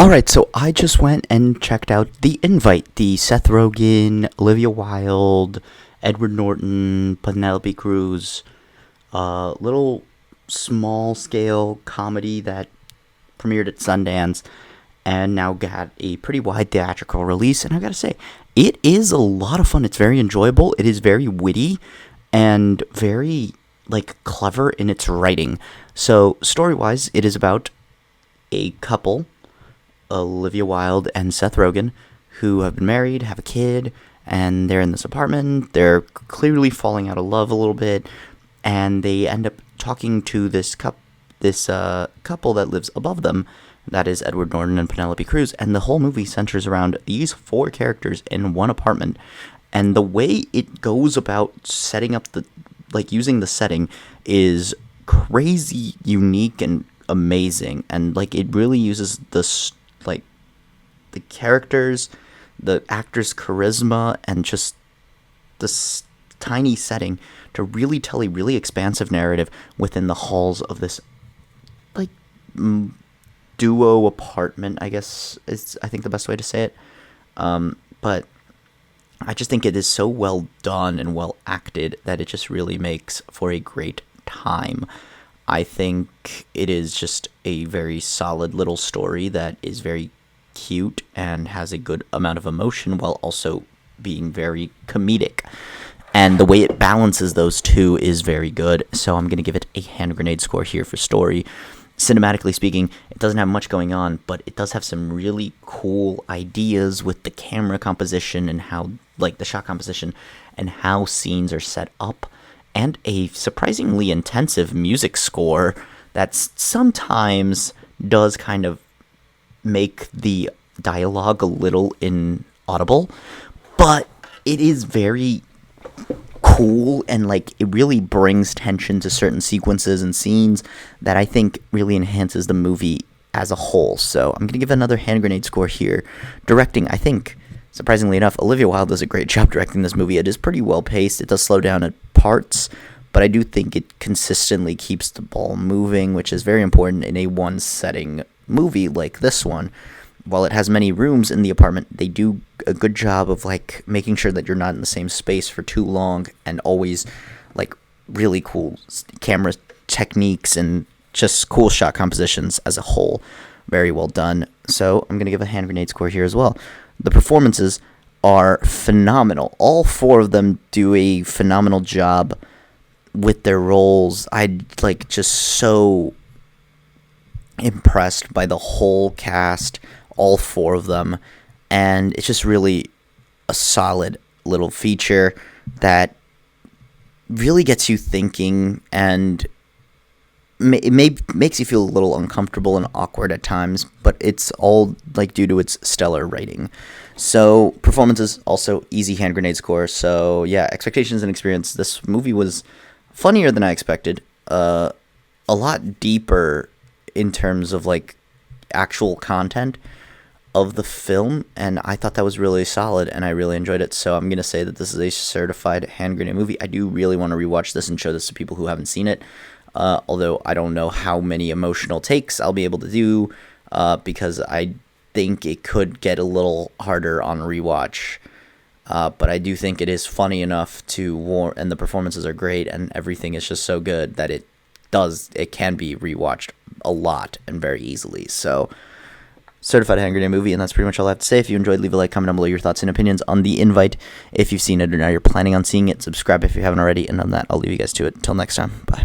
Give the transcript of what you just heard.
Alright, so I just went and checked out The Invite, the Seth Rogen, Olivia Wilde, Edward Norton, Penelope Cruz, little small scale comedy that premiered at Sundance and now got a pretty wide theatrical release. And I gotta say, it is a lot of fun. It's very enjoyable, it is very witty, and very, clever in its writing. So, story wise, it is about a couple, Olivia Wilde and Seth Rogen, who have been married, have a kid, and they're in this apartment. They're clearly falling out of love a little bit, and they end up talking to this couple that lives above them. That is Edward Norton and Penelope Cruz, and the whole movie centers around these four characters in one apartment. And the way it goes about setting up using the setting is crazy, unique, and amazing. And it really uses the characters, the actors' charisma, and just this tiny setting to really tell a really expansive narrative within the halls of this like duo apartment. I guess is I think the best way to say it. But I just think it is so well done and well acted that it just really makes for a great time. I think it is just a very solid little story that is very cute and has a good amount of emotion while also being very comedic. And the way it balances those two is very good. So I'm going to give it a hand grenade score here for story. Cinematically speaking, it doesn't have much going on, but it does have some really cool ideas with the camera composition and how, the shot composition and how scenes are set up, and a surprisingly intensive music score that sometimes does kind of make the dialogue a little inaudible, but it is very cool, and it really brings tension to certain sequences and scenes that I think really enhances the movie as a whole. So I'm going to give another hand grenade score here. Directing, I think, surprisingly enough, Olivia Wilde does a great job directing this movie. It is pretty well paced. It does slow down at parts, but I do think it consistently keeps the ball moving, which is very important in a one-setting movie like this one. While it has many rooms in the apartment, they do a good job of making sure that you're not in the same space for too long, and always really cool camera techniques and just cool shot compositions as a whole. Very well done. So I'm going to give a hand grenade score here as well. The performances are phenomenal. All four of them do a phenomenal job with their roles. I'm just so impressed by the whole cast, all four of them, and it's just really a solid little feature that really gets you thinking, and makes you feel a little uncomfortable and awkward at times, but it's all due to its stellar writing. So performances, also easy hand grenade score. So yeah, expectations and experience. This movie was funnier than I expected, a lot deeper in terms of actual content of the film, and I thought that was really solid, and I really enjoyed it. So I'm gonna say that this is a certified hand grenade movie. I do really want to rewatch this and show this to people who haven't seen it, although I don't know how many emotional takes I'll be able to do, because I think it could get a little harder on rewatch, but I do think it is funny enough to and the performances are great, and everything is just so good that it can be rewatched a lot and very easily. So certified hand grenade movie, and that's pretty much all I have to say. If you enjoyed, leave a like, comment down below your thoughts and opinions on The Invite. If you've seen it or now you're planning on seeing it, subscribe if you haven't already, and on that, I'll leave you guys to it. Until next time, bye.